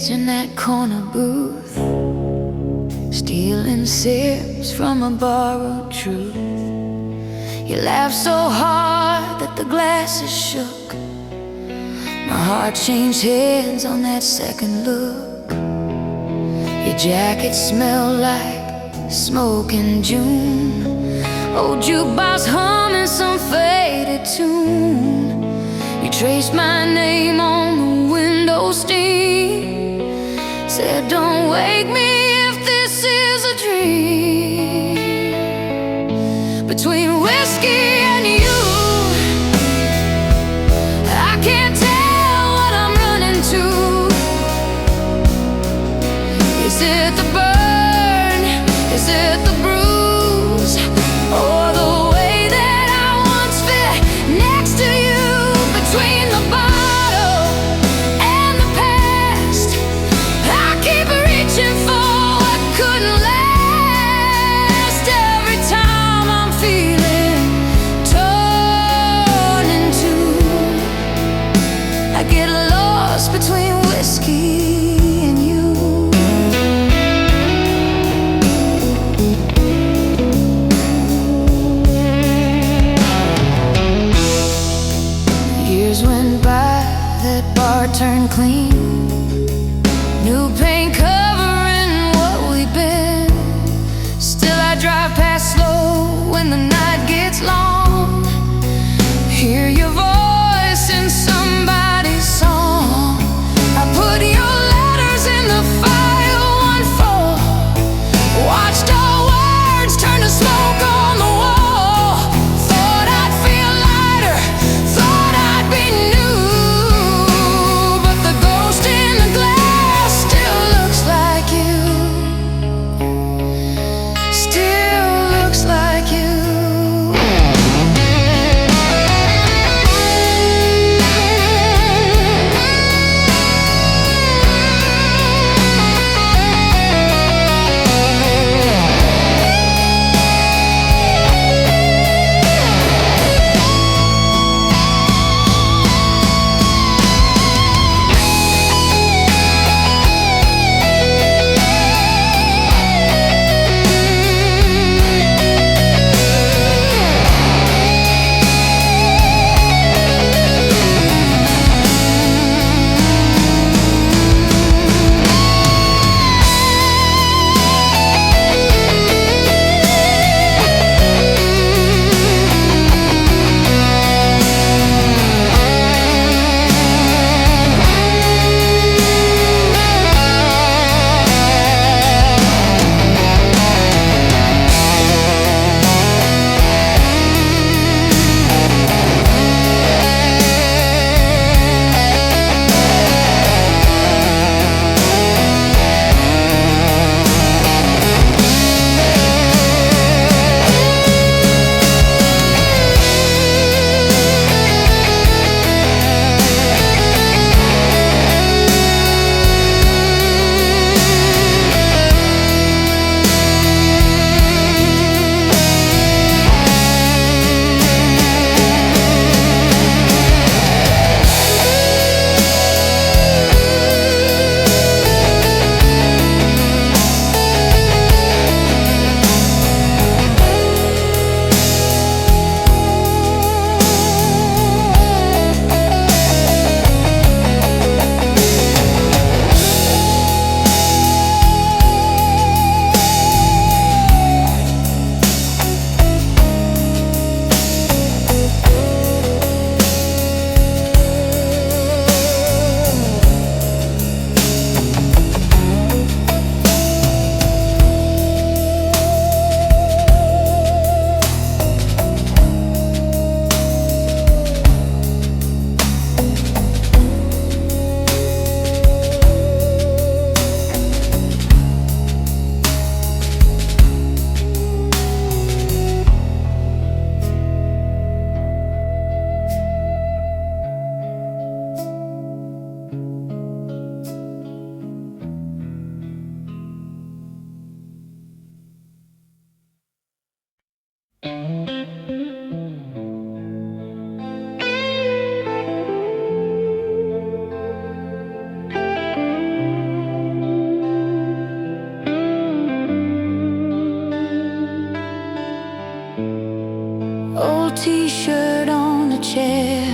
kids in that corner booth, stealing sips from a borrowed truth. You laughed so hard that the glasses shook. My heart changed hands on that second look. Your jacket smelled like smoke in June. Old jukebox humming some faded tune. You traced my name on the window steam. Said, don't wake me if this is a dream. Between whiskey and you, I can't tell what I'm running to. Is it the burn? Is it the bruise? Or the way that I once fit next to you? Between the bottle and the past, I keep reaching for what couldn't last. Every time I'm feeling torn in two, I get lost between whiskey and you. Years went by, that bar turned clean. New paint covering what we've been. Still I drive past slow when the night gets long. Hear your voice in somebody's song. I put your letters in the file, one for. Watched our words turn to smoke on the wall. Thought I'd feel lighter, thought I'd be new, but the ghost Old t-shirt on a chair,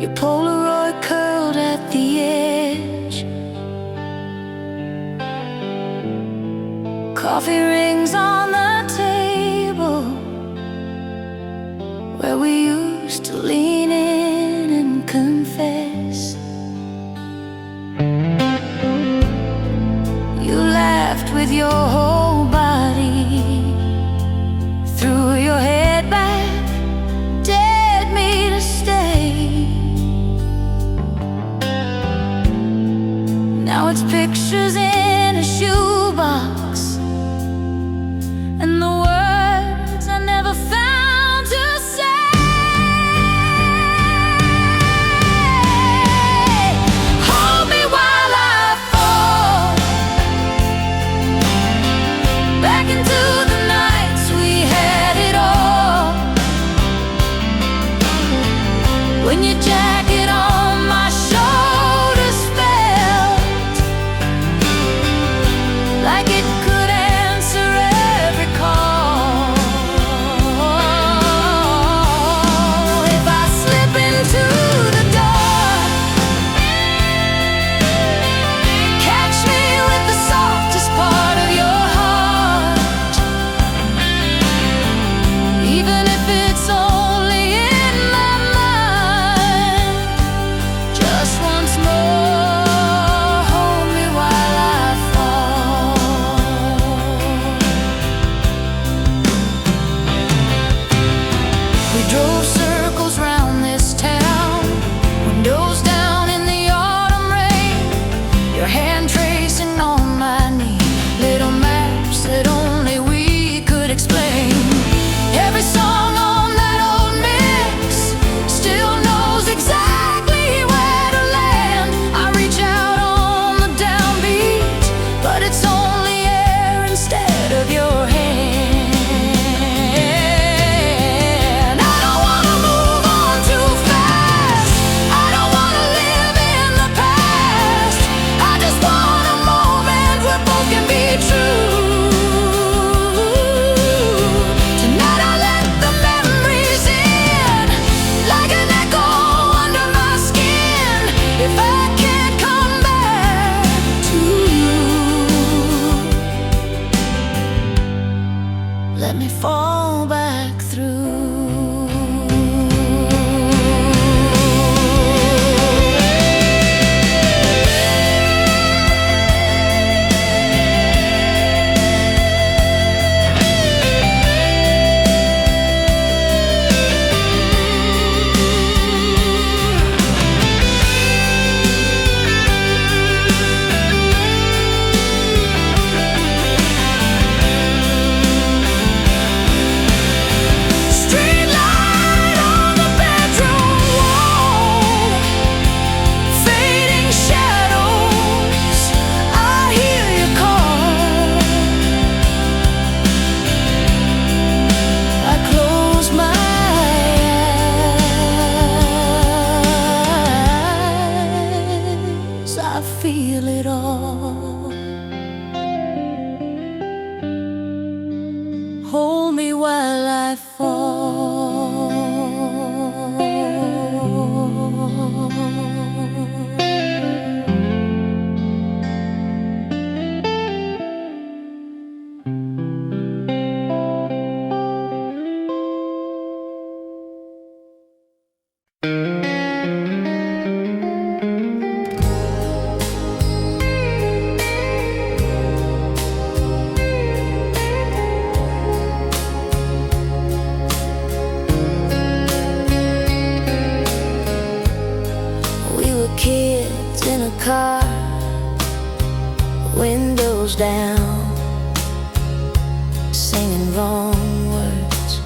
your Polaroid curled at the edge. Coffee rings on the table where we used to lean in and confess. You laughed with your whole body, threw your head back, dared me to stay. Now it's pictures in a shoebox and the words I never found to say. Hold me while I fall back into the nights we had it all. When your jacket on my shoulders felt like it could answer every call. If I slip into the dark, catch me with the softest part of your heart. Even if it's only in my mind, just once more, hold me while I fall. We drove circles round this town, windows down in the autumn rain, your hand tracing on my knee, little maps that only we could explain. Every song on that old mix still knows exactly where to land. I reach out on the downbeat, but it's only air instead of your hand. I don't wanna move on too fast, I don't wanna live in the past, I just want a moment where both can be true. Tonight I let the memories in, like an echo under my skin. If I can't come back to you, let me fall back through. Street light on the bedroom wall, fading shadows, I hear you call. I close my eyes, I feel it all. Hold me while I fall. We were kids in a car, windows down, singing wrong words.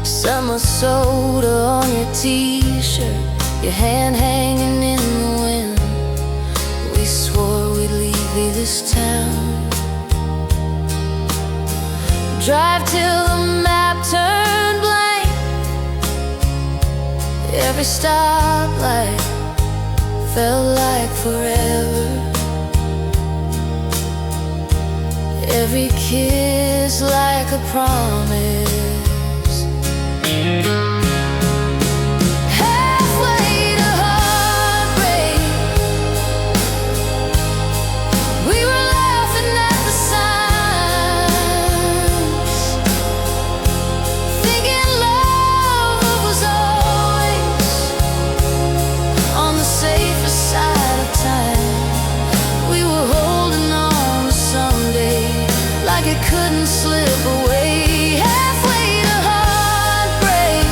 Summer soda on your t-shirt, your hand hanging in the wind. We swore we'd leave this town, drive till the map turned blank. Every stoplight felt like forever. every kiss like a promise. Halfway to heartbreak, we were laughing at the signs, thinking love was always on the safer side of time. We were holding on to someday like it couldn't slip away. Halfway to heartbreak,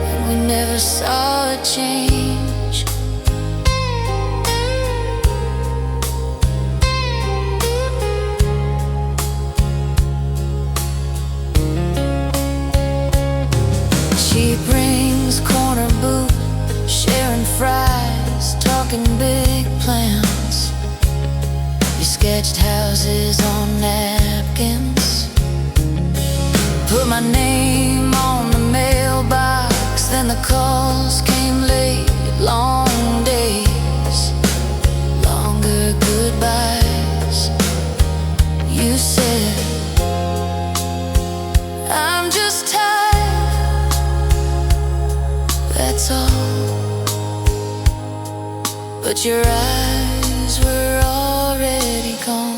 and we never saw it change. Cheap rings, corner booth, sharing fries, talking big plans. We sketched houses on napkins, put my name on the mailbox. Then the calls came late, long days, longer goodbyes. You said, I'm just tired, that's all. But your eyes were already gone.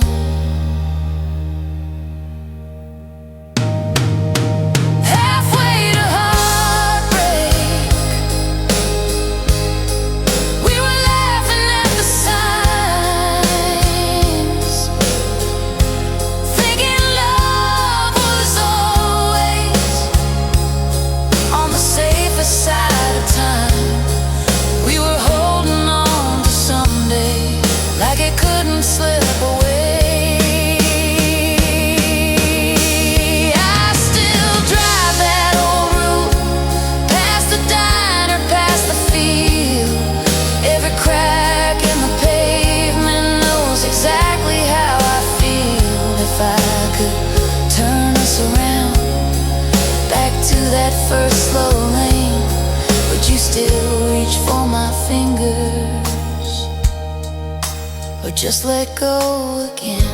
Halfway to heartbreak, we were laughing at the signs, thinking love was always on the safer side of time. We were holding on to someday like it couldn't slip away. I still drive that old route, past the diner, past the field. Every crack in the pavement knows exactly how I feel. If I could turn us around, back to that first slow lane, would you still reach for my fingers, or just let go again?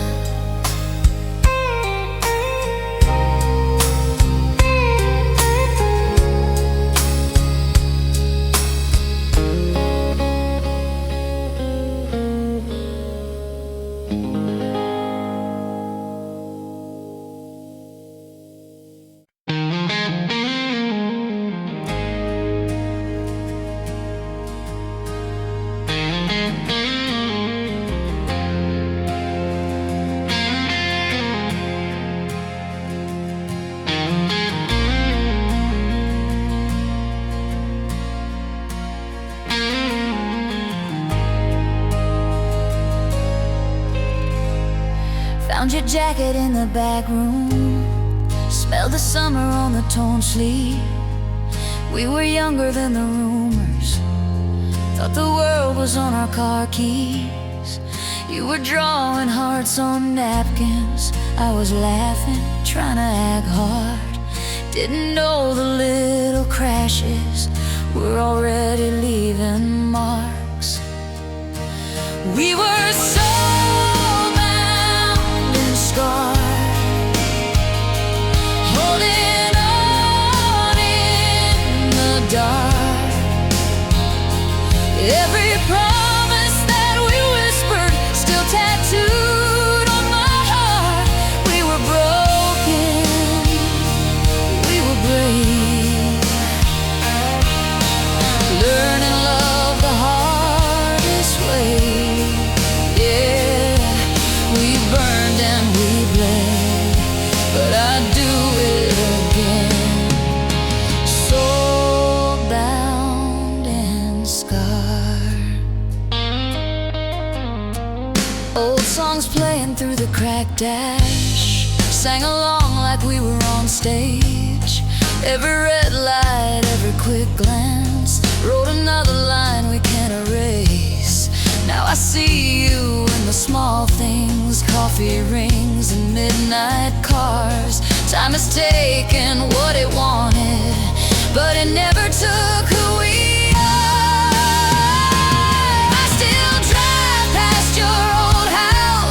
Found your jacket in the back room, smelled the summer on the torn sleeve. We were younger than the rumors, thought the world was on our car keys. You were drawing hearts on napkins, I was laughing, trying to act hard. Didn't know the little crashes were already leaving marks. We were so holding on in the dark. Every promise that we whispered still tattooed on my heart. We were broken, we were brave, learning love the hardest way. Yeah, we burned and we bled, but I'd do it again. Soul bound and scarred, old songs playing through the cracked dash, sang along like we were on stage. Every red light, every quick glance, wrote another line we can't erase. Now I see you in the small things, coffee rings and midnight cars. Time has taken what it wanted, but it never took who we are. I still drive past your old house,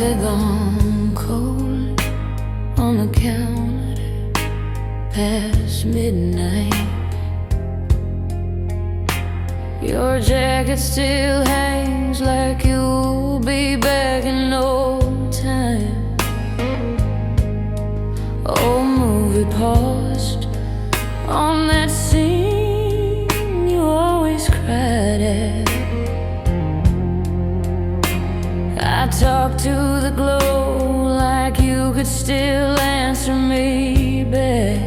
coffee gone cold on the counter past midnight. Your jacket still hangs like you'll be back in no time. Old movie paused on that scene you always cried at. I talked to the glow like you could still answer me back.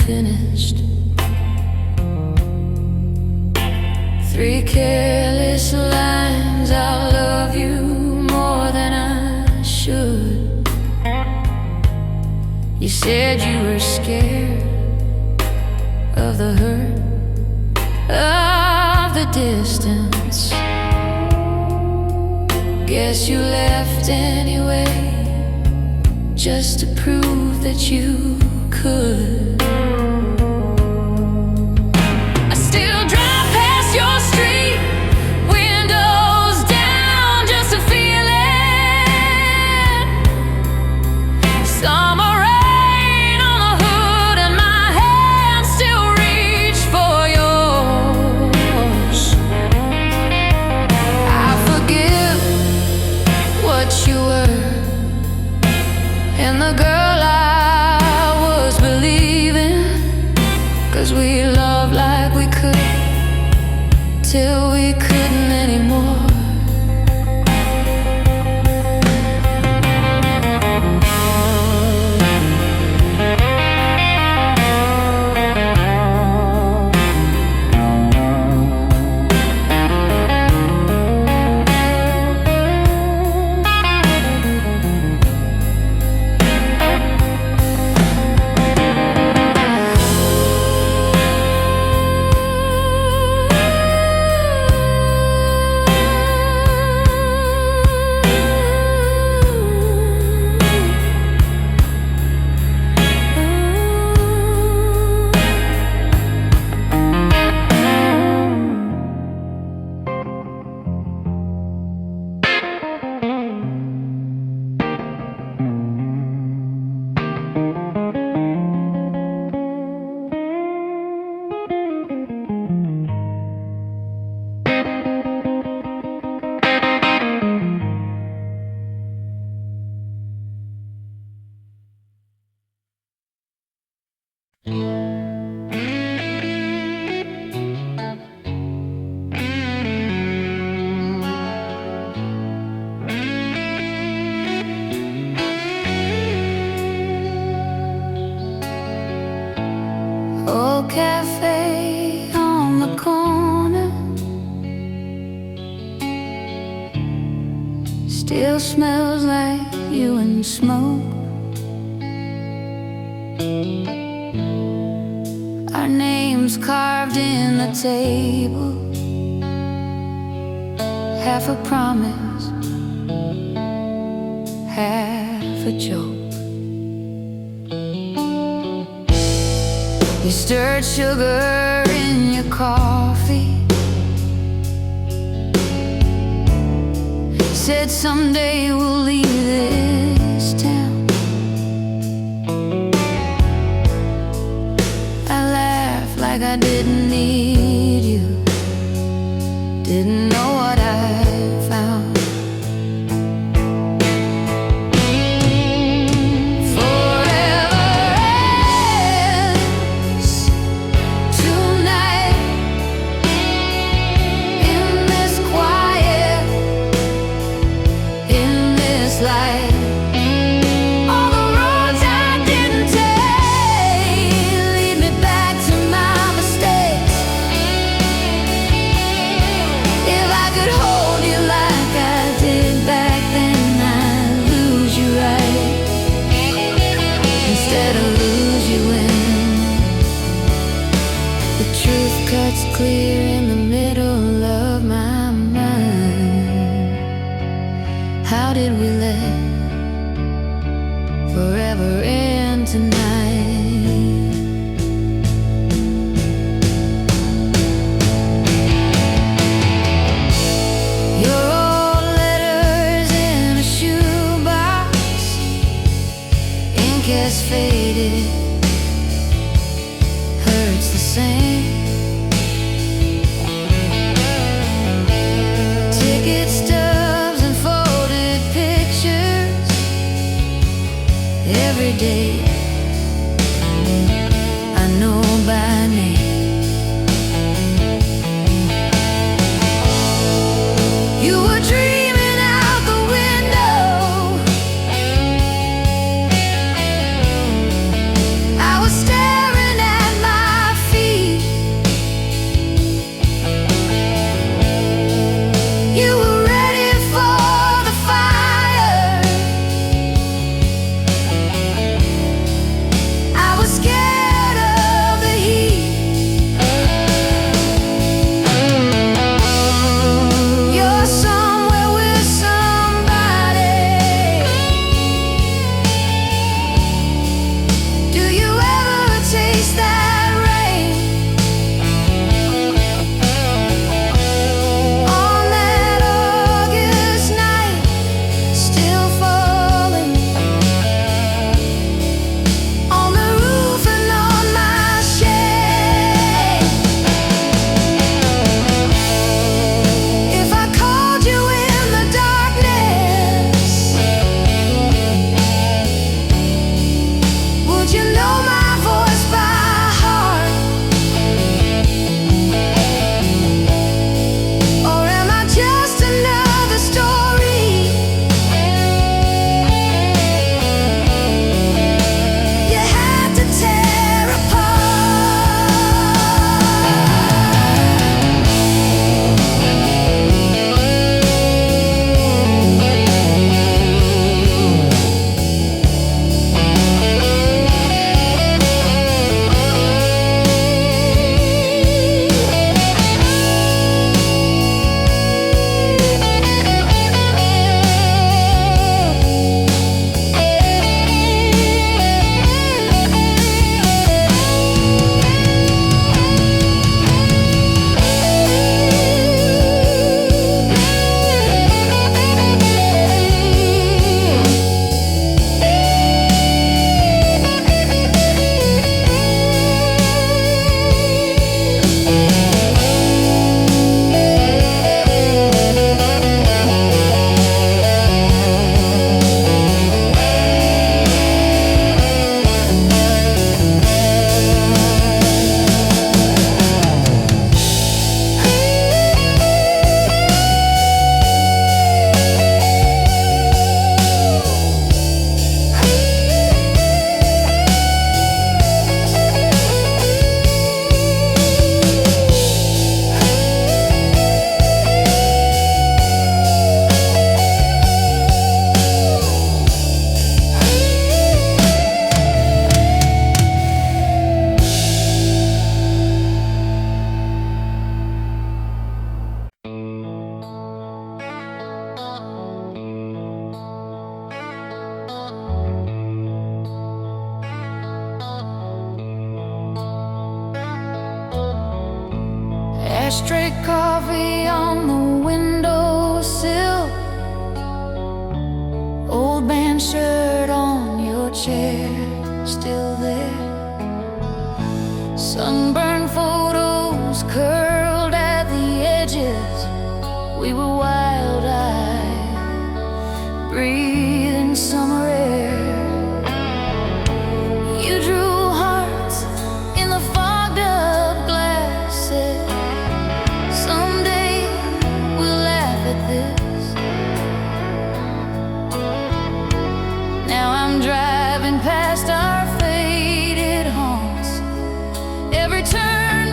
Finished. 3 careless lines, I'll love you more than I should. You said you were scared of the hurt, of the distance. Guess you left anyway, just to prove that you could. And the girl I was believing, 'cause we loved like we could, till we couldn't anymore. Old cafe on the corner still smells like you and smoke. Our names carved in the table, half a promise, half a joke. You stirred sugar in your coffee, said someday we'll leave this clear in the middle of my mind. How did we let forever end tonight? Your old letters in a shoebox, ink has faded, hurts the same. Ticket stubs and folded pictures every day I know by name. You were dreaming out the window, I was staring at my feet. You were ready for the fire, I was scared of the heat. You're somewhere with somebody. Do you ever taste that rain? On that August night, still falling on the roof and on my shed. If I called you in the darkness, would you know my voice by heart? Or am I just another story you had to tear ashtray coffee on the windowsill, old band shirt on your chair, still there. Sunburned photos curled at the edges, we were wild-eyed, breathing summer air. You drew hearts in the fogged up glasses. Someday we'll laugh at this. Now I'm driving past our faded haunts. Every turn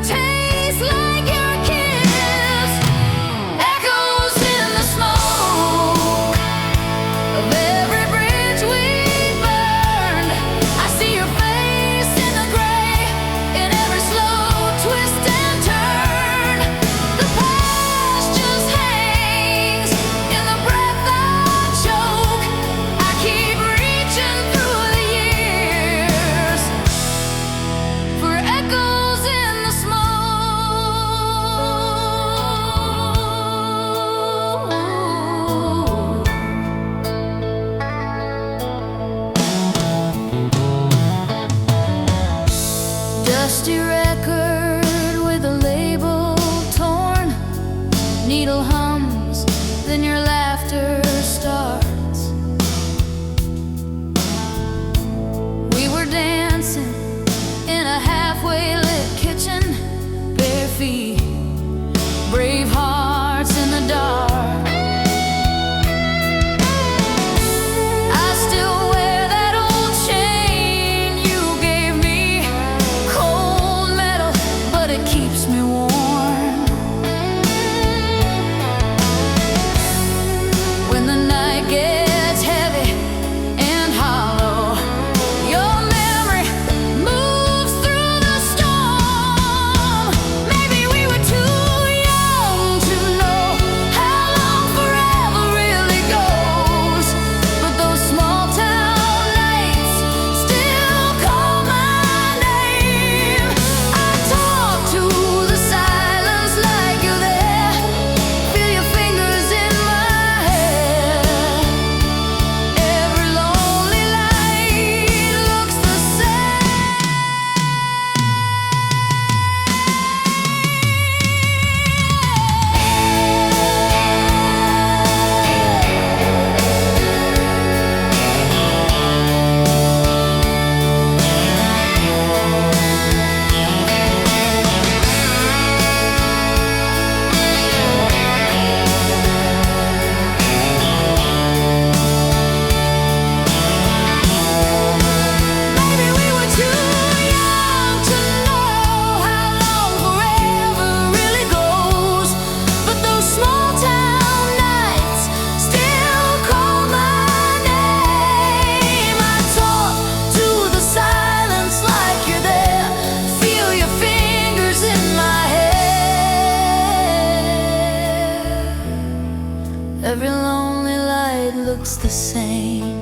tastes like your kiss. Echoes in the smoke of every Every lonely light looks the same.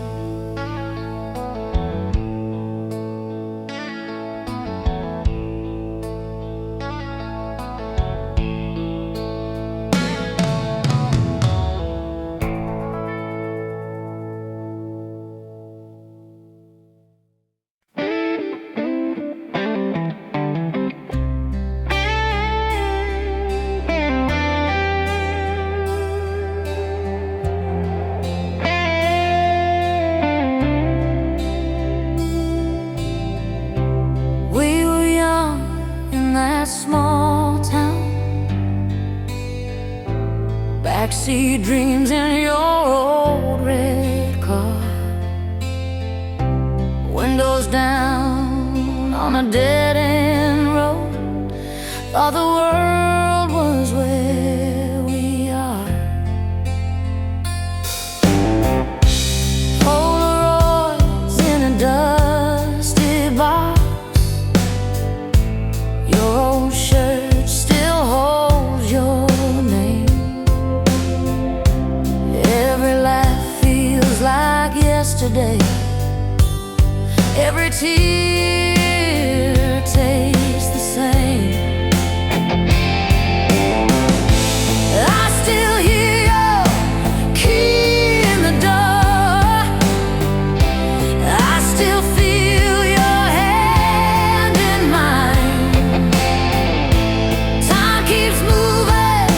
Small town, backseat dreams in your old red car, windows down on a dead-end road. Thought the world was where we are. Polaroids in a dusty box. Your old shirt still holds your name. Every laugh feels like yesterday. Every tear tastes the same. I still hear your key in the door. I still feel your hand in mine. Keeps moving,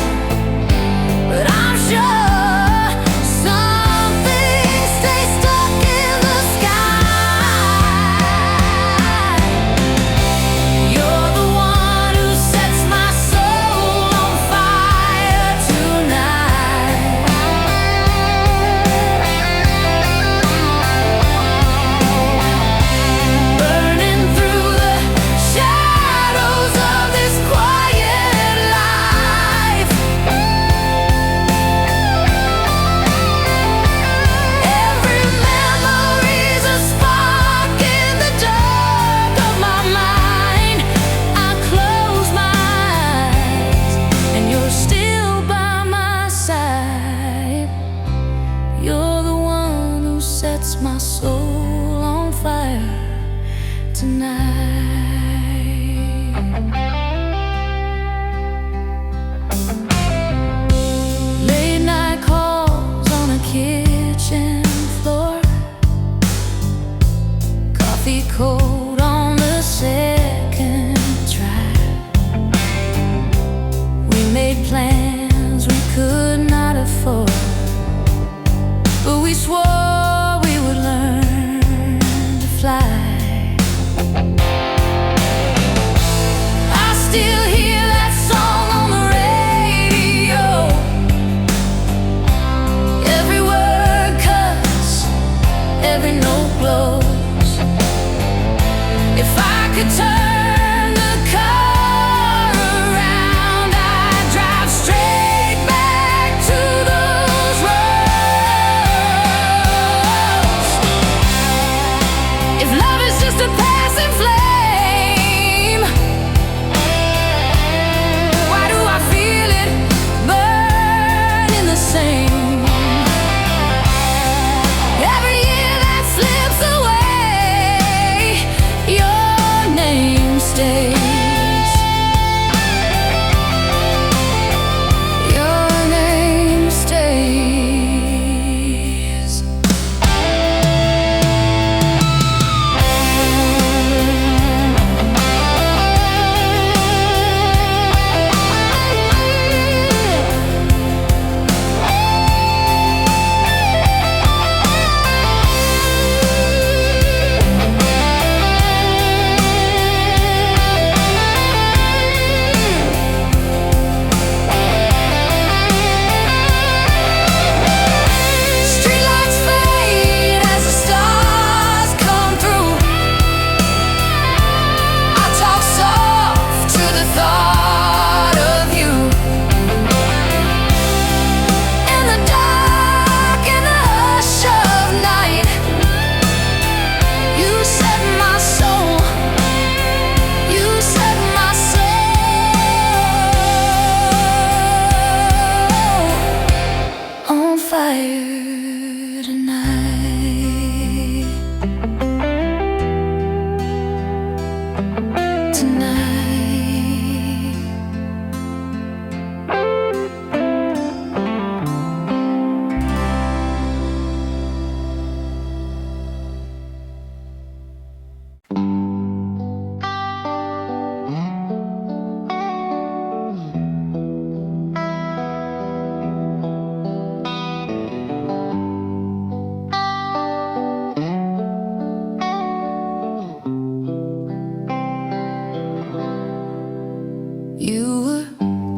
but I'm sure something stays stuck in the sky. You're the one who sets my soul on fire tonight. Burning through the shadows of this quiet life. Every memory's a spark in the dark of my mind. I close my eyes and you're still by my side. You're the one who sets my soul on fire tonight. Late night calls on a kitchen floor. Coffee cold on the second try. We made plans we could not afford, but we swore we would learn to fly. I still hear that song on the radio. Every word cuts, every note blows. If I could turn the car around, I'd drive straight back to those roads.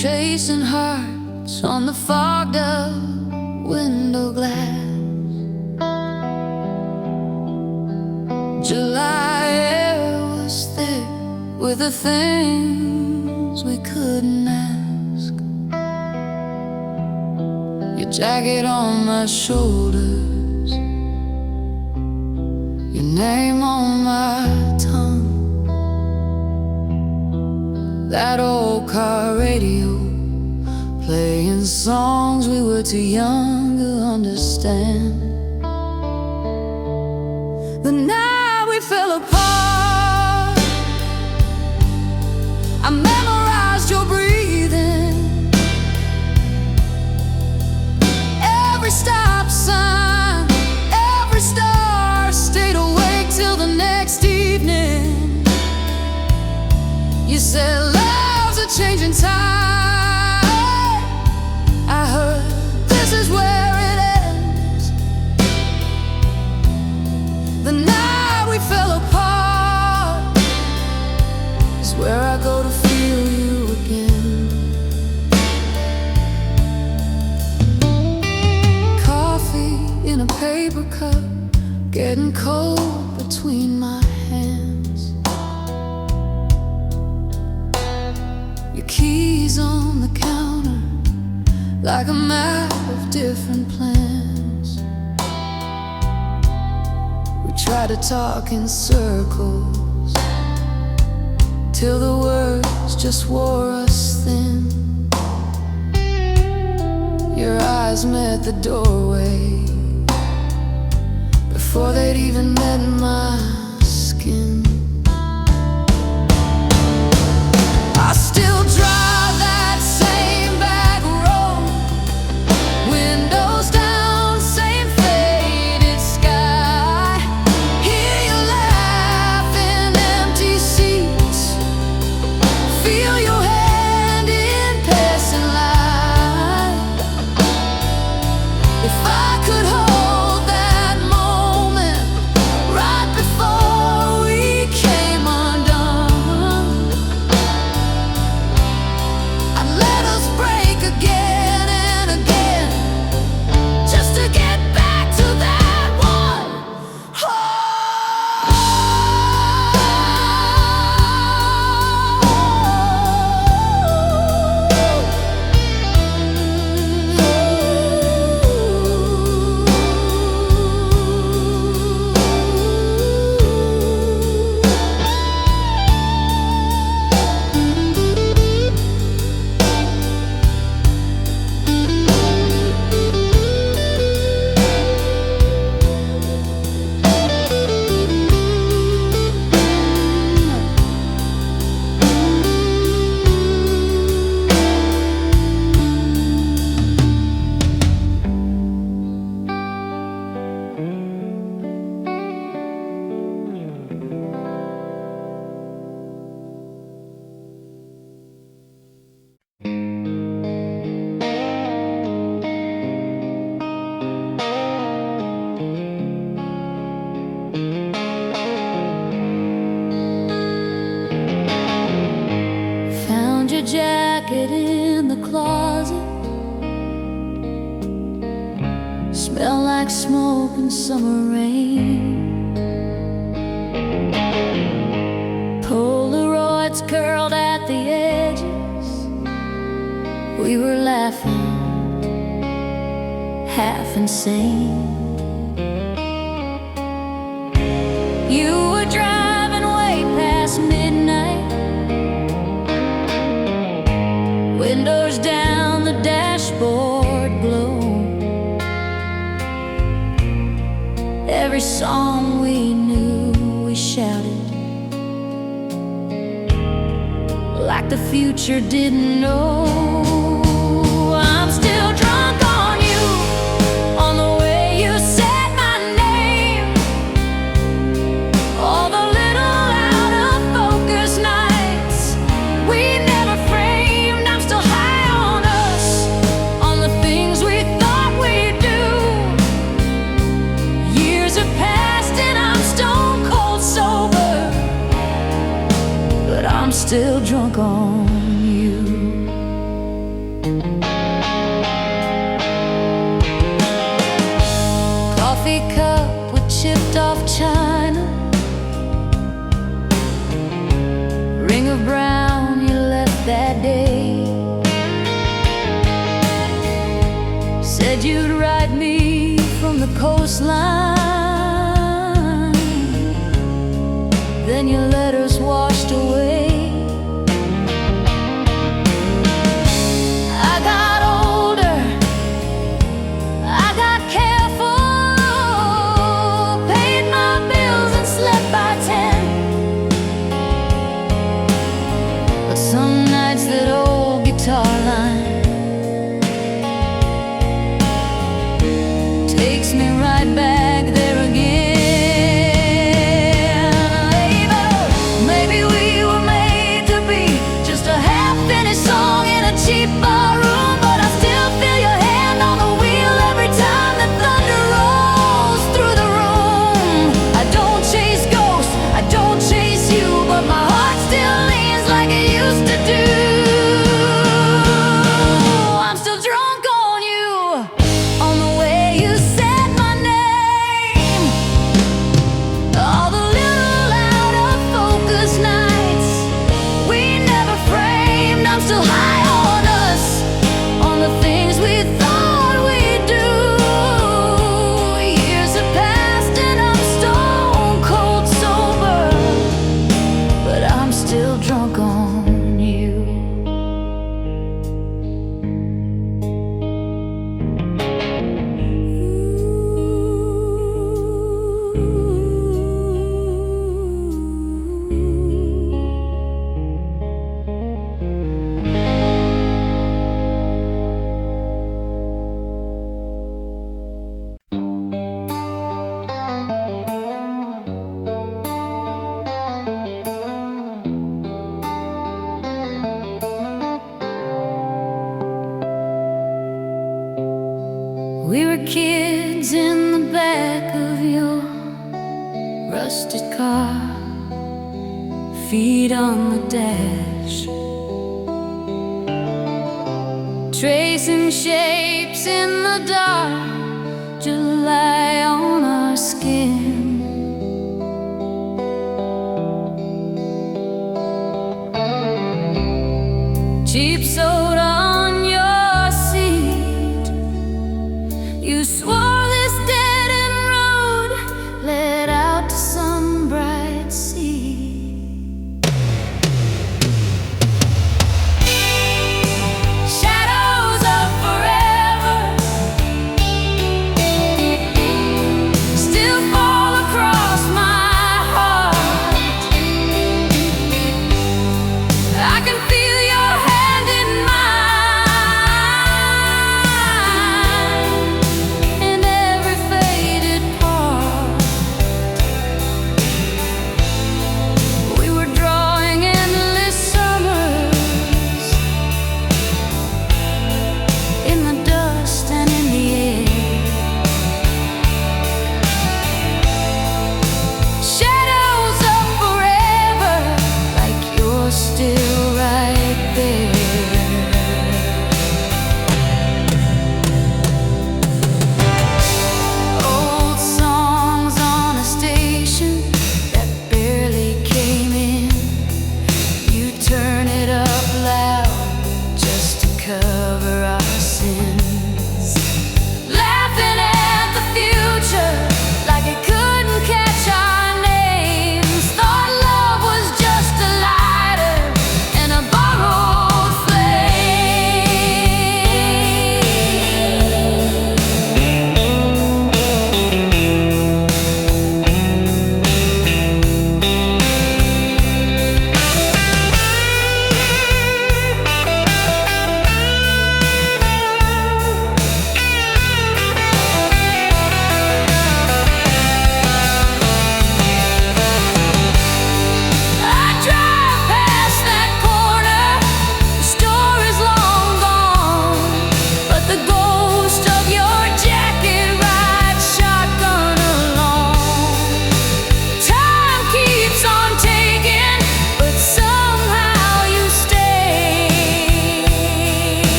tracing hearts on the fogged up window glass. July air was thick with the things we couldn't ask. Your jacket on my shoulders, your name on my tongue. That old car radio playing songs we were too young to understand. The night we fell apart, I memorized your breathing. Every stop sign, every star, stayed awake till the next evening. You said love's a changing tide. I heard this is where it ends. The night we fell apart is where I go to feel you again. Coffee in a paper cup, getting cold between my hands. Your keys on the counter, like a map of different plans. We tried to talk in circles till the words just wore us thin. Your eyes met the doorway before they'd even met my skin. I still drive that same back road, windows down, same faded sky. Hear you laugh in empty seats, feel your hand in passing light. If I could hold that moment right before we came undone, I'd let us break again and again, just to get back to that one. Found your jacket in the closet, smell like smoke and summer rain. Polaroids curled at the edges, we were laughing, half insane. You were driving way past midnight, windows down, the dashboard glow. Every song we knew, we shouted like the future didn't know. I'm still drunk on you, on the way you said my name. All the little out of focus nights we never framed. I'm still high on us, on the things we thought we'd do. Years have passed and I'm stone cold sober, but I'm still drunk on you. Coffee cup with chipped off china, ring of brown you left that day. Said you'd ride me from the coastline, then your letters washed away. I got older, I got careful, paid my bills and slept by 10. But some nights that old guitar line takes me right back there again. Maybe we were made to be just a half-finished song in a cheap bar room, but I still feel your hand on the wheel every time the thunder rolls through the room. I don't chase ghosts, I don't chase you, but my heart still leans like it used to do. I'm still drunk on you, on the way you said my name. All the little out of focus nights we never framed. I'm still high on us, on the things we thought we'd do. Years have passed and I'm stone cold sober, but I'm still drunk on you. We were kids in the back of your rusted car, feet on the dash, tracing shapes in the dark, July on our skin. Cheap soda on your seat, you swore this dead-end road led out to some bright sea. Shadows of forever still fall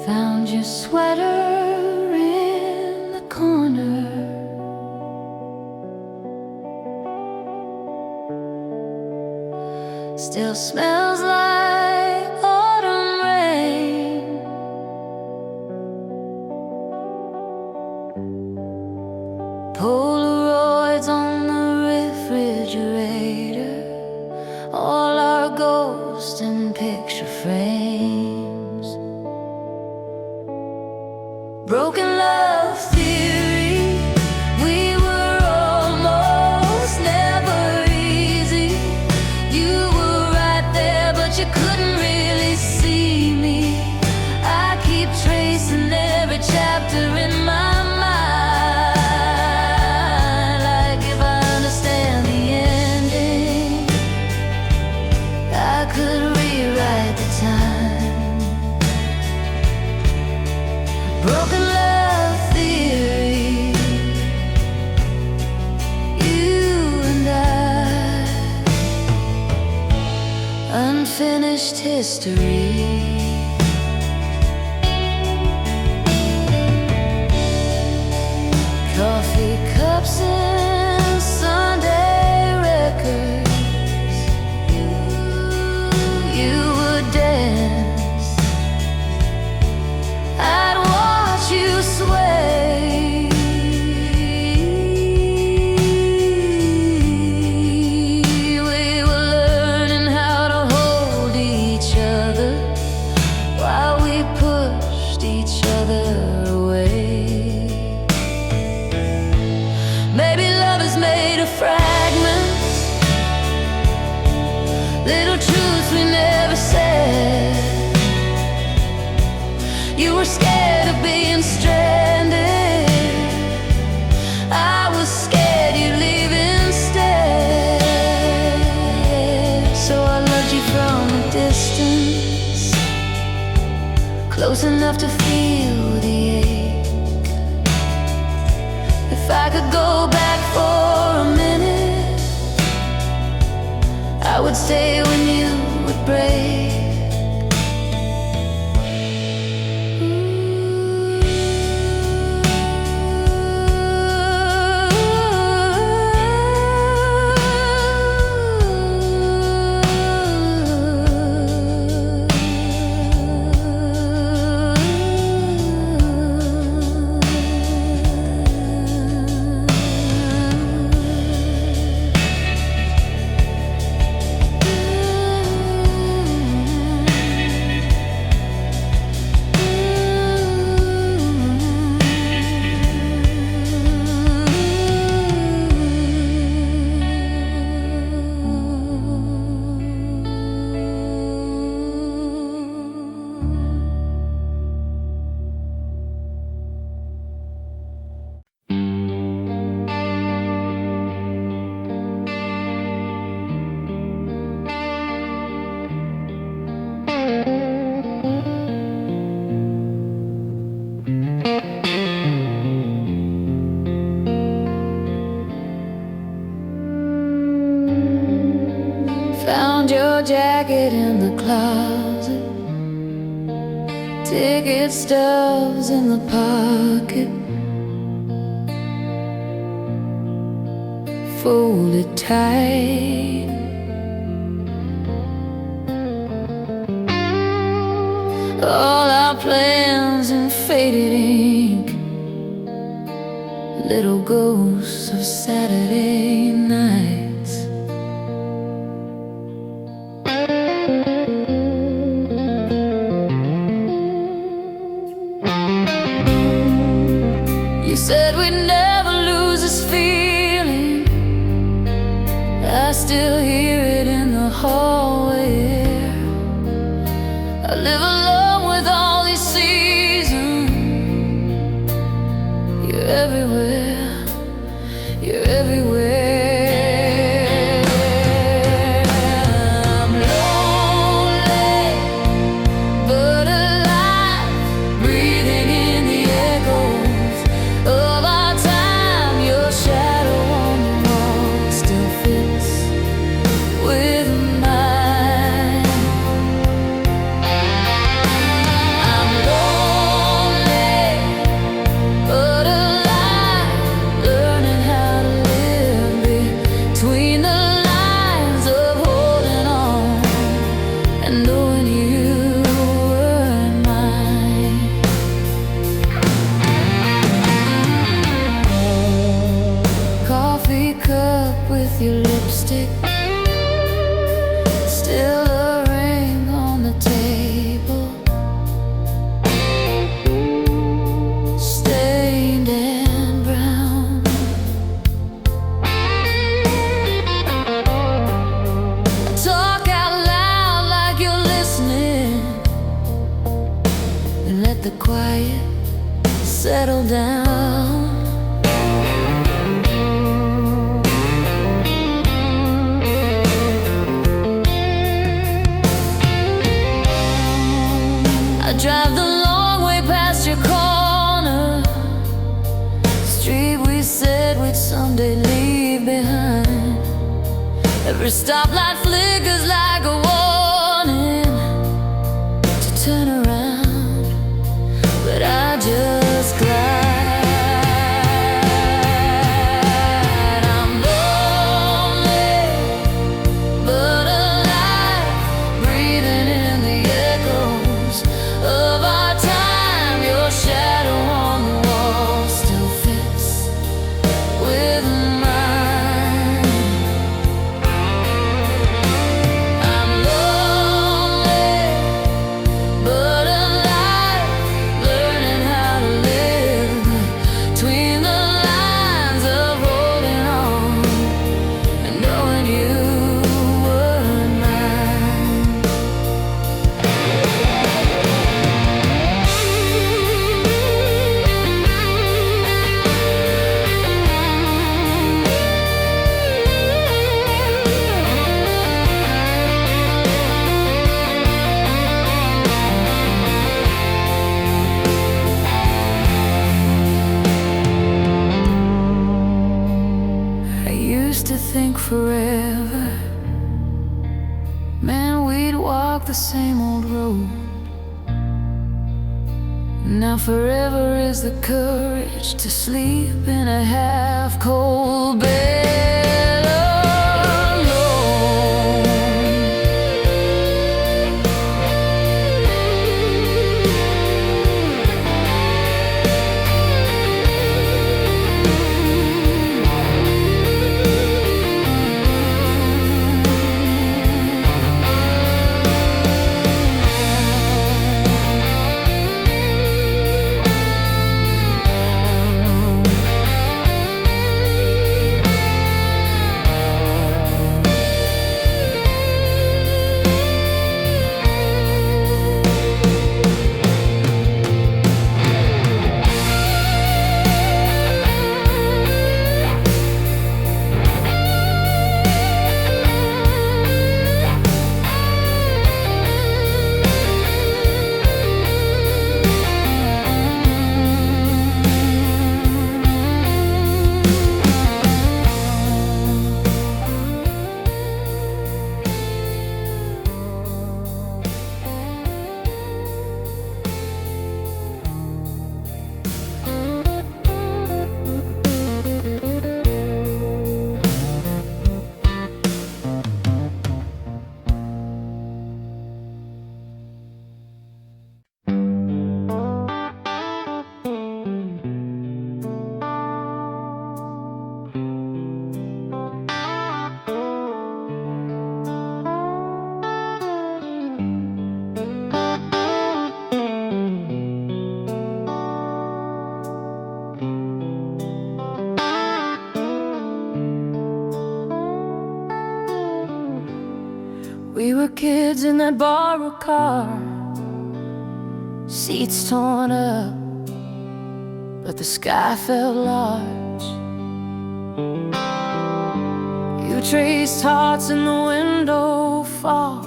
Found your sweater in the corner. Still smells like autumn rain. Polaroids on the refrigerator, all our ghosts and picture frames. Broken love theory, we were almost never easy. You were right there, but you couldn't really see me. I keep tracing every chapter in my mind, like if I understand the ending, I could rewrite the time. Broken love theory, you and I, unfinished history. Coffee cups and Sunday records. You would dance, I'd watch you sway. We were learning how to hold each other while we pushed each other away. Maybe love is made of fragments, little truths we never said. You were scared of being stranded, I was scared you'd leave instead. So I loved you from a distance, close enough to feel the ache. If I could go back for a minute, I would stay when you would break. Found your jacket in the closet, ticket stubs in the pocket, folded tight. All our plans in faded ink, little ghosts of Saturday nights. You said we'd never lose this feeling, I still hear it in the hallway. I live alone with all these seasons. You're everywhere, you're everywhere. I'm lonely, but alive, breathing in the echoes of our time. Your shadow on the wall still fits with mine. Still a ring on the table, stained and brown. Talk out loud like you're listening, and let the quiet settle down. I drive the long way past your corner, street we said we'd someday leave behind. Every stoplight flickers like a warning to turn around, but I just glide. I'm lonely, but alive, breathing in the echoes of our time. Your shadow on the wall still fits with mine. I'm lonely, but alive, learning how to live between the lines of holding on and knowing you were mine. I used to think forever, man, we'd walk the same old road. Now forever is the courage to sleep in a half-cold bed alone. We were kids in that borrowed car, seats torn up, but the sky felt large. You traced hearts in the window fog,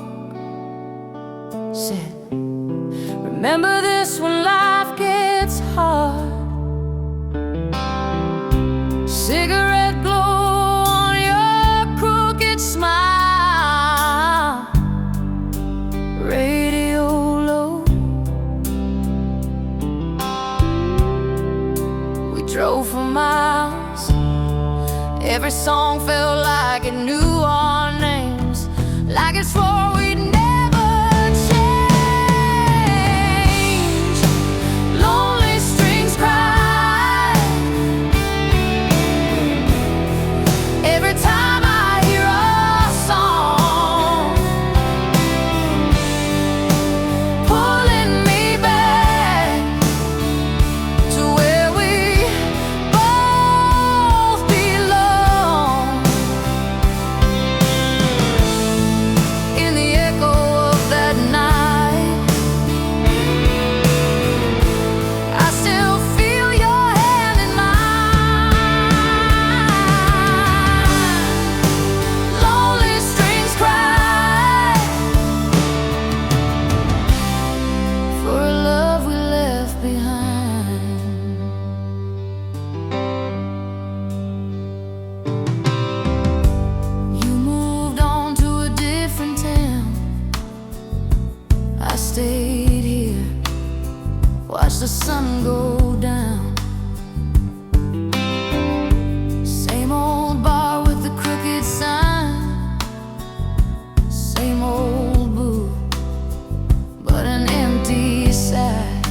said, remember this when life gets hard. Cigarette glow on your crooked smile, radio low. We drove for miles, every song felt like it knew our names, like it swore we'd never change. Lonely strings cry every time I hear a song. the sun go down. Same old bar with the crooked sign, same old booth, but an empty side.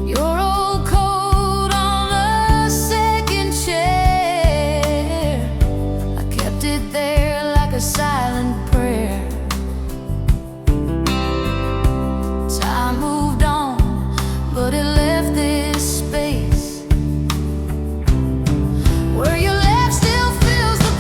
Your old coat on the second chair, I kept it there like a silent prayer. Time moved on, but it left this space where you left still fills the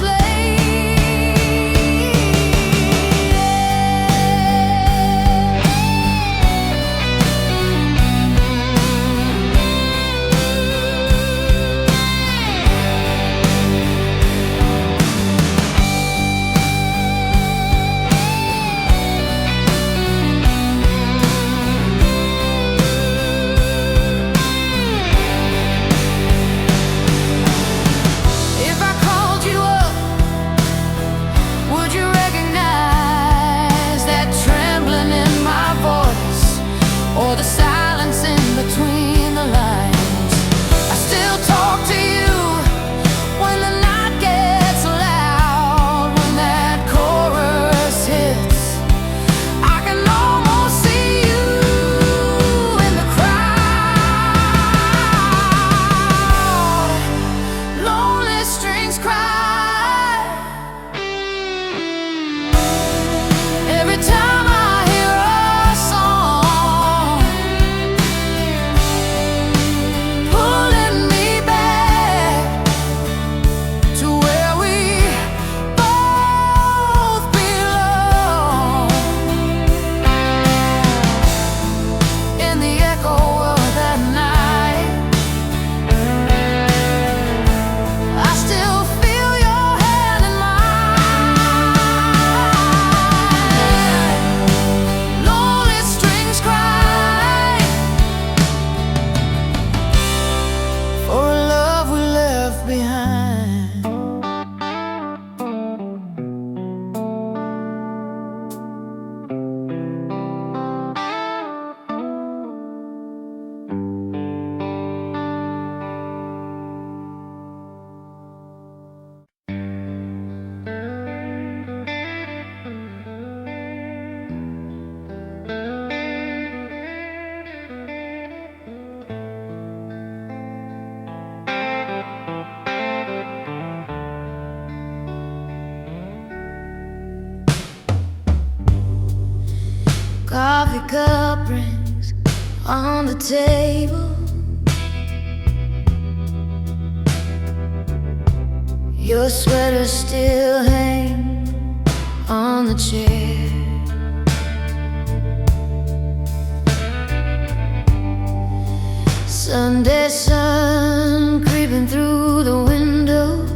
or the silence in between the lines. I still talk to you when the night gets loud. When that chorus hits, I can almost see you in the crowd. Lonely strings cry every time I hear a song, pulling me back to where we both belong. In the echo of that night, I still feel your hand in mine. Lonely strings cry for a love we left behind. Coffee cup rings on the table. Your sweater still hangs on the chair. Sunday sun creeping through the window,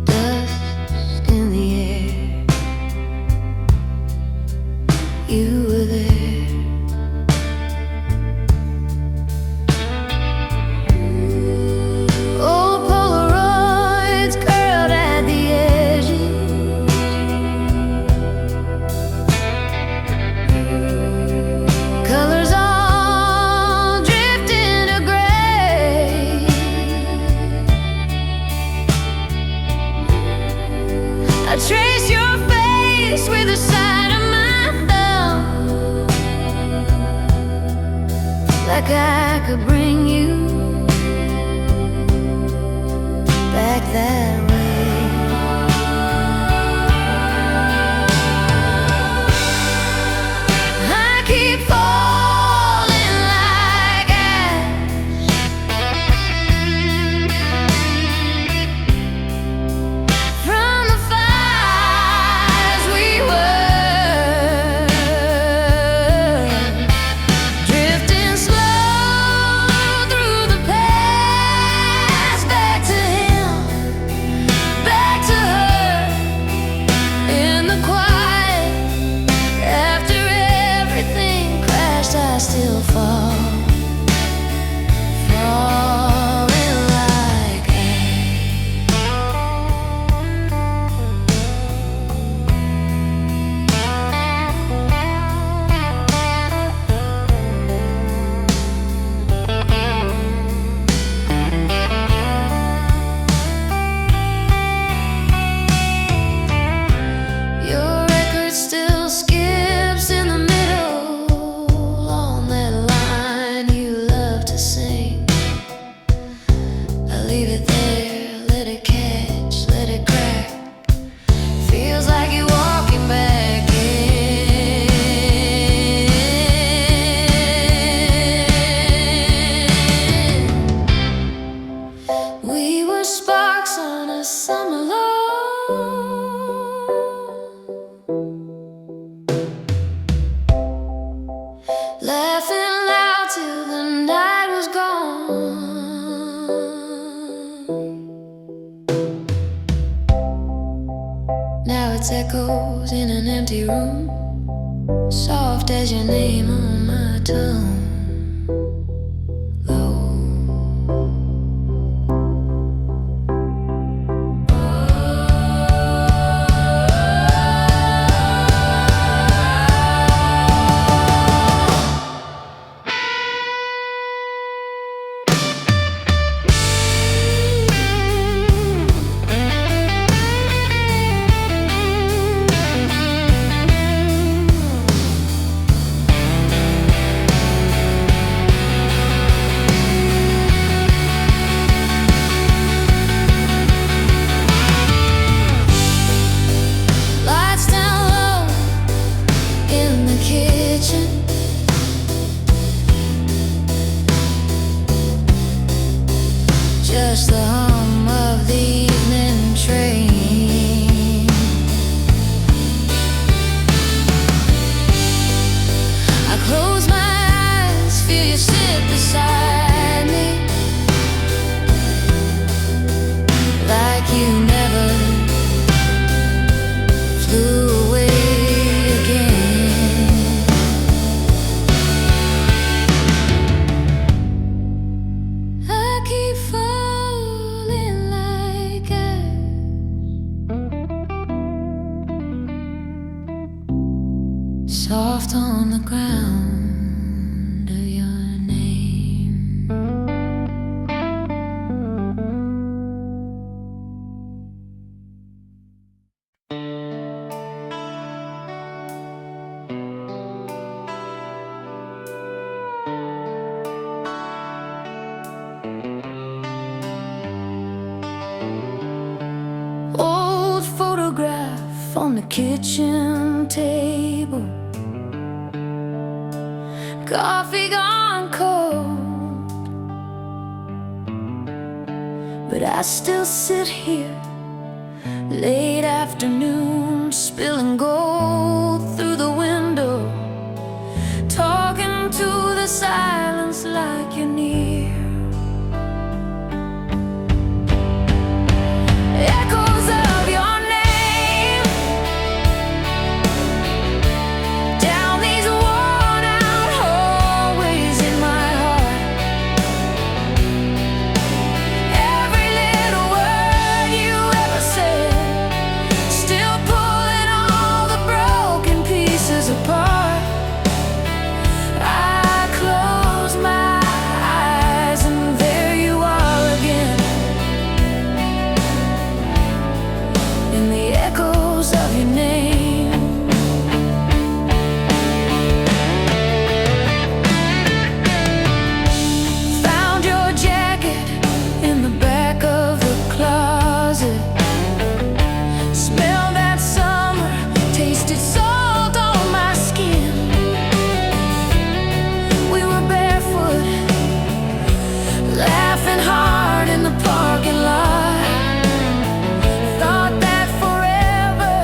dust in the air. You were there. Old Polaroids curled at the edges, colors all drifting to gray. I trace your face with the side of my thumb, like I could bring you back that way. I keep falling like ash from the fires we were, drifting slow through the past back to him. nights echoes in an empty room, soft as your name on my tongue. Just the hum of the evening train. I close my eyes, feel you sit beside me, like you never flew away again. I keep falling like soft on the ground of your name. Old photograph on the kitchen table, coffee gone cold, but I still sit here, late afternoon, spilling gold through the window, talking to the silence like you're near. Echoes of your name down these worn out hallways in my heart. Every little word you ever said, still pulling all the broken pieces apart. I close my eyes and there you are again, in the echoes of your name. Found your jacket in the back of the closet, smelled that summer, tasted salt on my skin. We were barefoot, laughing hard in the parking lot. Thought that forever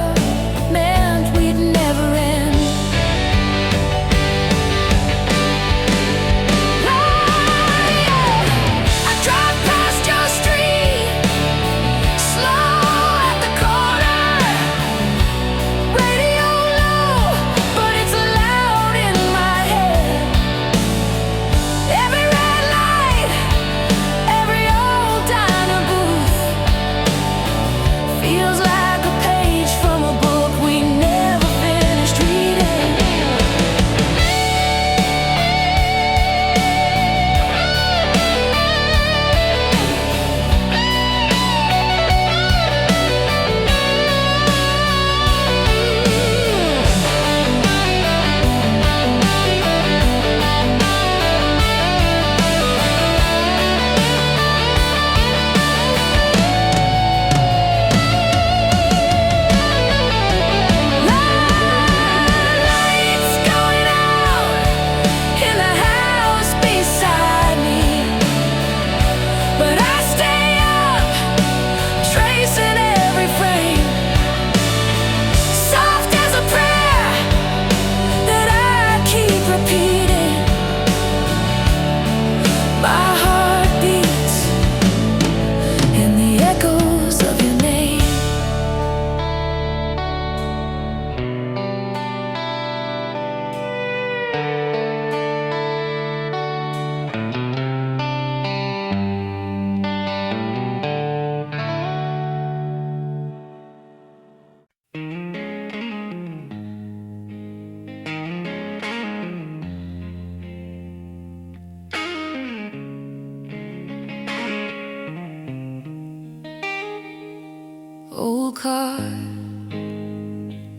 car,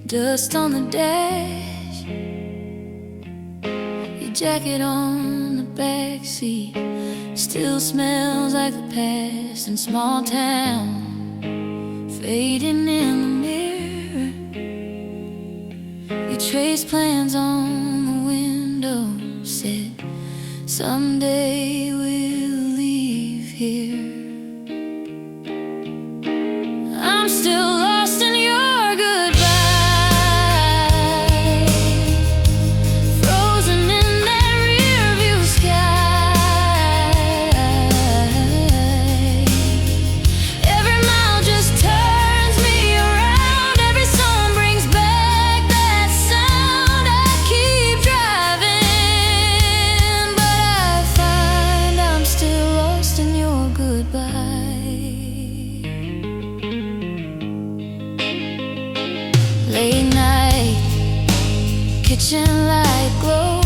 dust on the dash, your jacket on the back seat still smells like the past in small town, fading in the mirror. Your trace plans on the window said, someday we'll leave here. I'm still lost in your goodbye, frozen in that rearview sky. Every mile just turns me around, every song brings back that sound. I keep driving, but I find I'm still lost in your goodbye. Late night, kitchen light glow,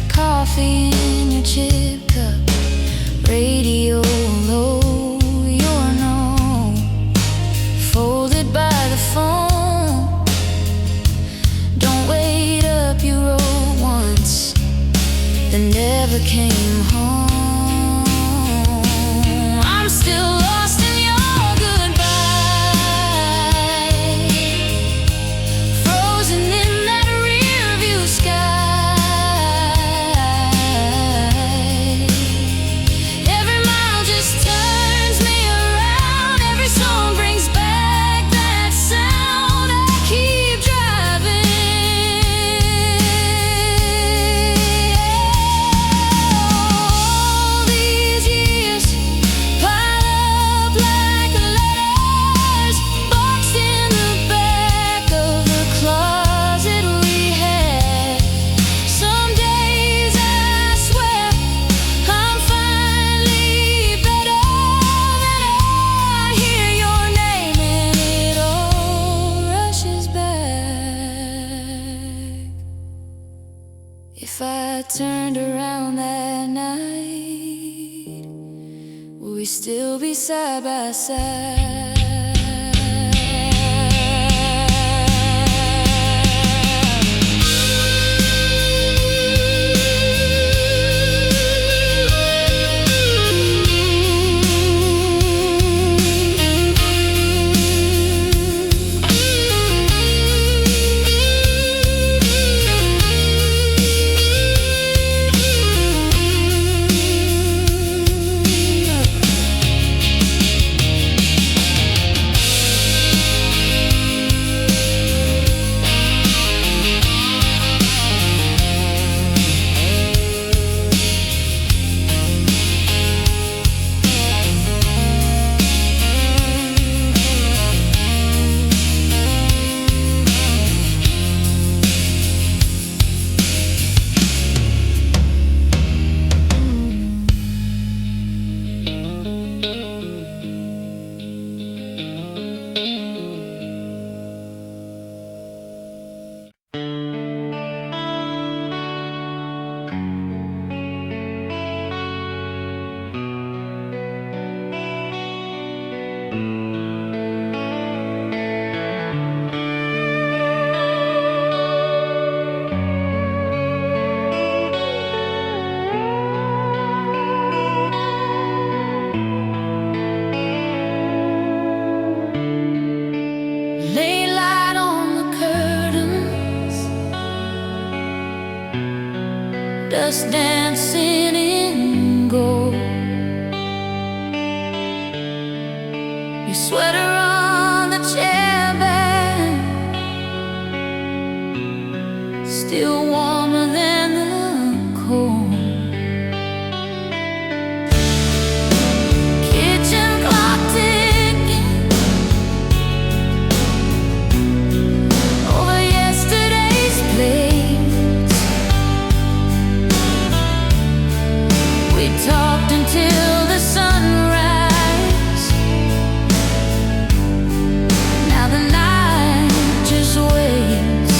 coffee in your chip cup, radio low, your no, folded by the phone. Don't wait up, you wrote once, that never came home. I'm still lost in your goodbye, frozen in that rearview sky. Every mile just turns me around, every song brings back that sound. I keep driving. All these years pile up like letters, boxed in the back of the closet we had. Some days I swear I'm finally better, and I hear your name and it all rushes back. If I turned around that night, would we still be side by side? Lay light on the curtains, dust dancing in gold. Your sweater on the chair back, still warmer than the cold. Kitchen clock ticking over yesterday's plates. We talked until the sunrise. Now the night just waits.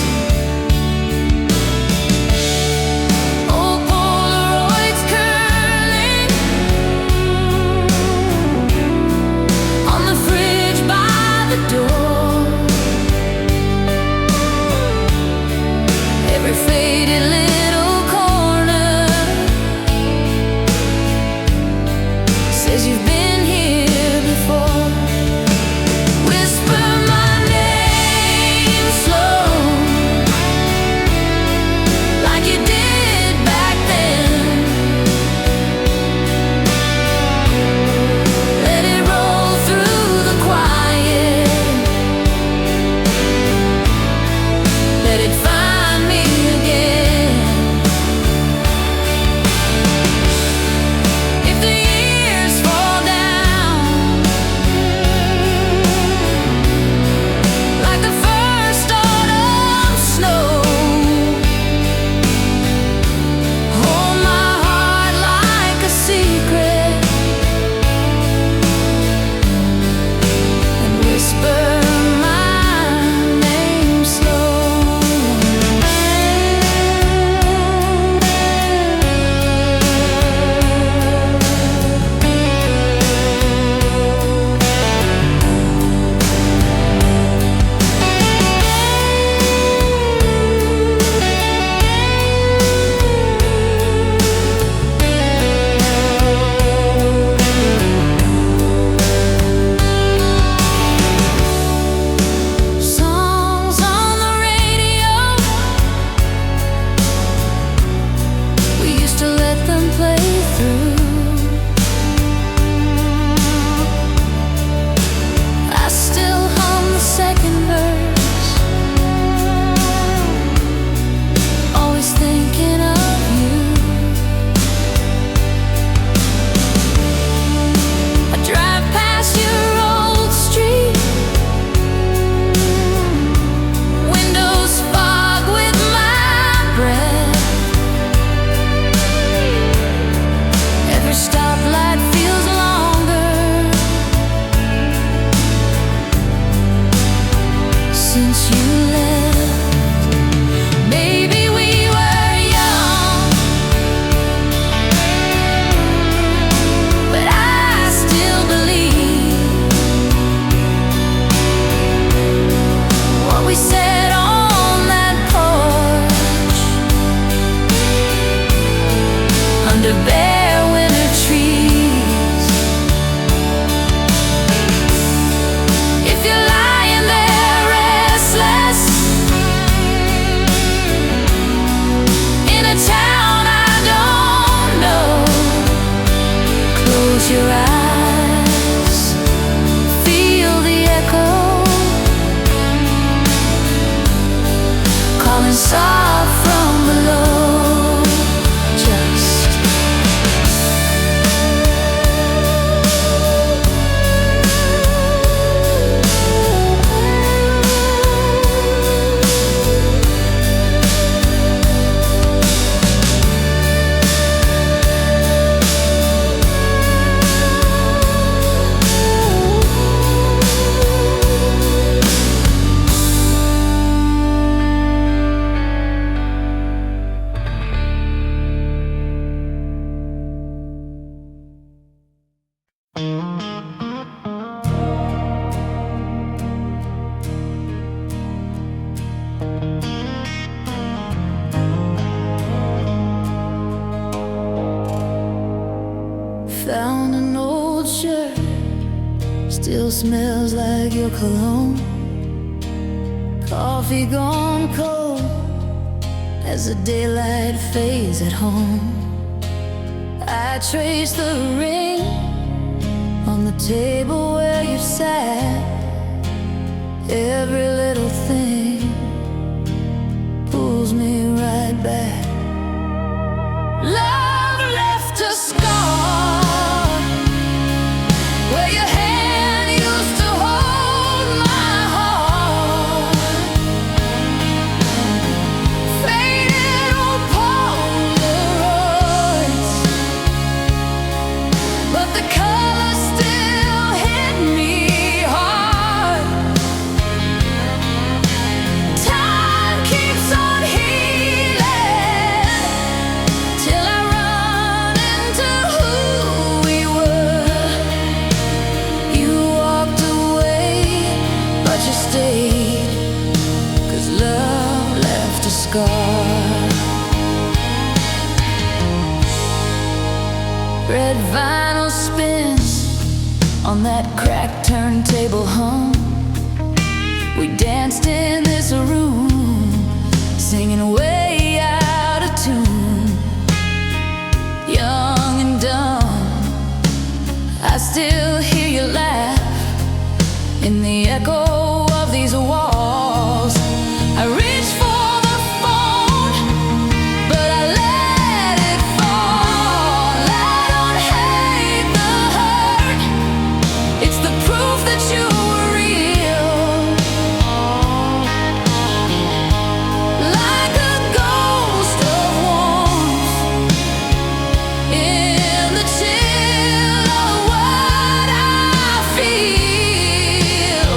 you left. Maybe we were young, but I still believe what we said on that porch under bare winter trees. If you're lying there restless in a town I don't know, close your eyes, feel the echo calling soft from below. Just found an old shirt, still smells like your cologne. Coffee gone cold as the daylight fades at home. I trace the ring on the table where you sat. Every little thing pulls me right back. Love left a scar where your hand used to hold my heart. Faded old Polaroids, but the color still hit me hard. Time keeps on healing till I run into who we were. You walked away, but you stayed, 'cause love left a scar. Red vinyl spins on that cracked turntable hum. We danced in this room, singing way out of tune. Young and dumb, I still hear you laugh in the echo of these walls. I reach for the phone, but I let it fall. I don't hate the hurt, it's the proof that you were real. Like a ghost of warmth in the chill of what I feel.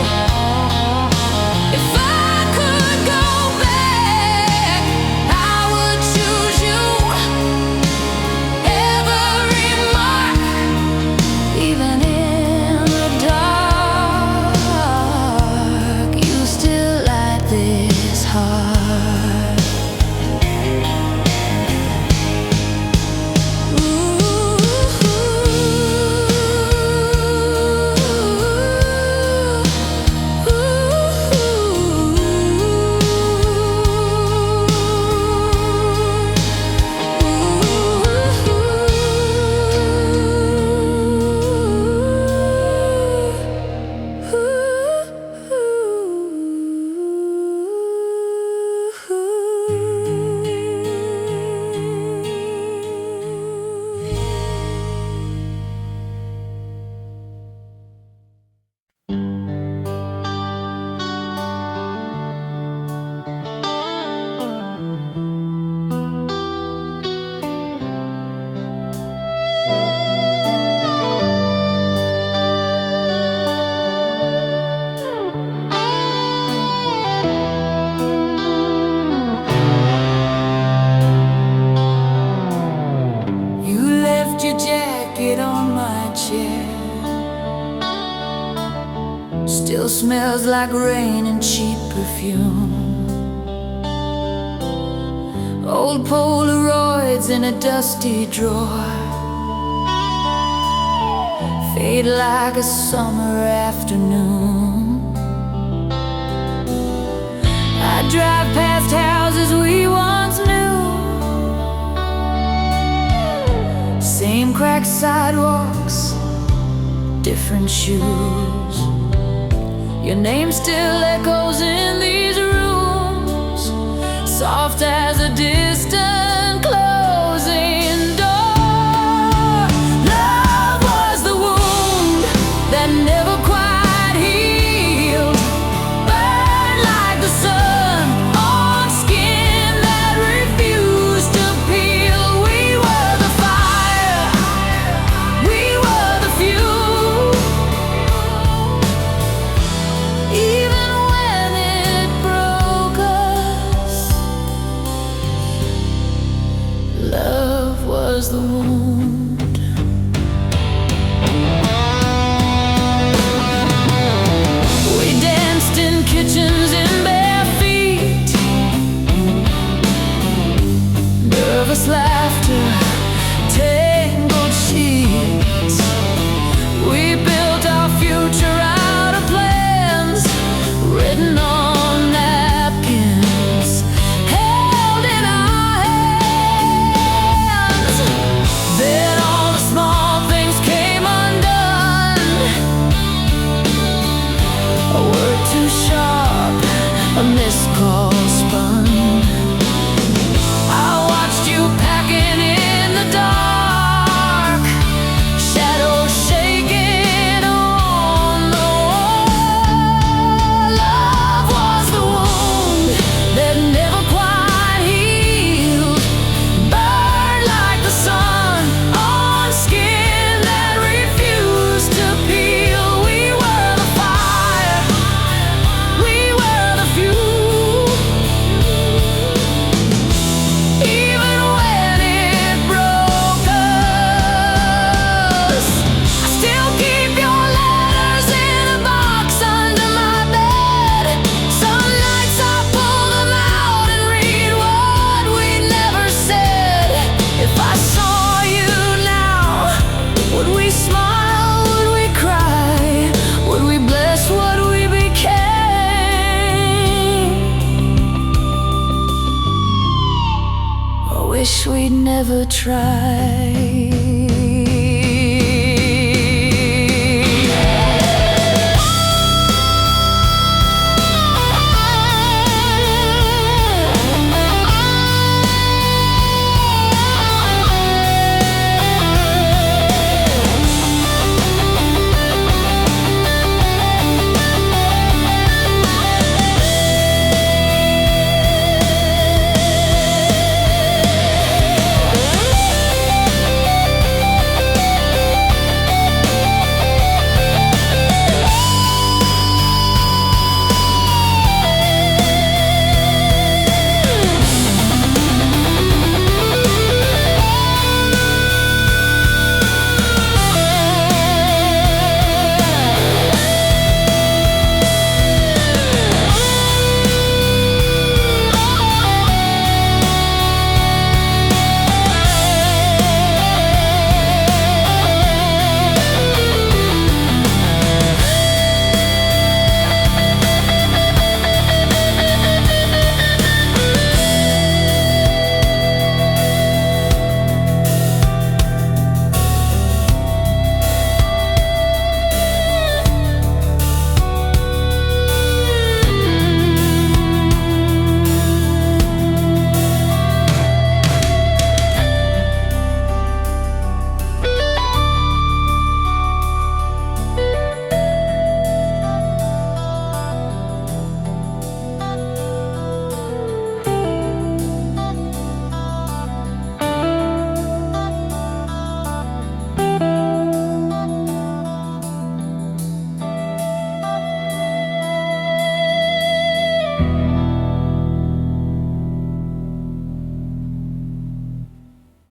still smells like rain and cheap perfume. Old Polaroids in a dusty drawer fade like a summer afternoon. I drive past houses we once knew, same cracked sidewalks, different shoes. Your name still echoes in these rooms, soft as a distant closing door. Love was the wound that never quite healed, burned like the sun on skin that refused to peel. We were the fire, we were the fuel. Even when it broke us, love was the wound. We danced in kitchens in bare feet, nervous laughter, tangled sheets. We built our future out of plans written on napkins, held in our hands. Then all the small things came undone. A word too sharp, a missed call spun. I watched you packing in the dark, shadows shaking on the wall. Love was the wound that never quite healed, burned like the sun on skin that refused to peel. We were the fire, we were the fuel. Even when it broke us, I still keep your letters in a box under my bed. Some nights I pull them out and read what we never said. If I saw you now, would we smile, would we cry, would we bless what we became? I wish we'd never tried.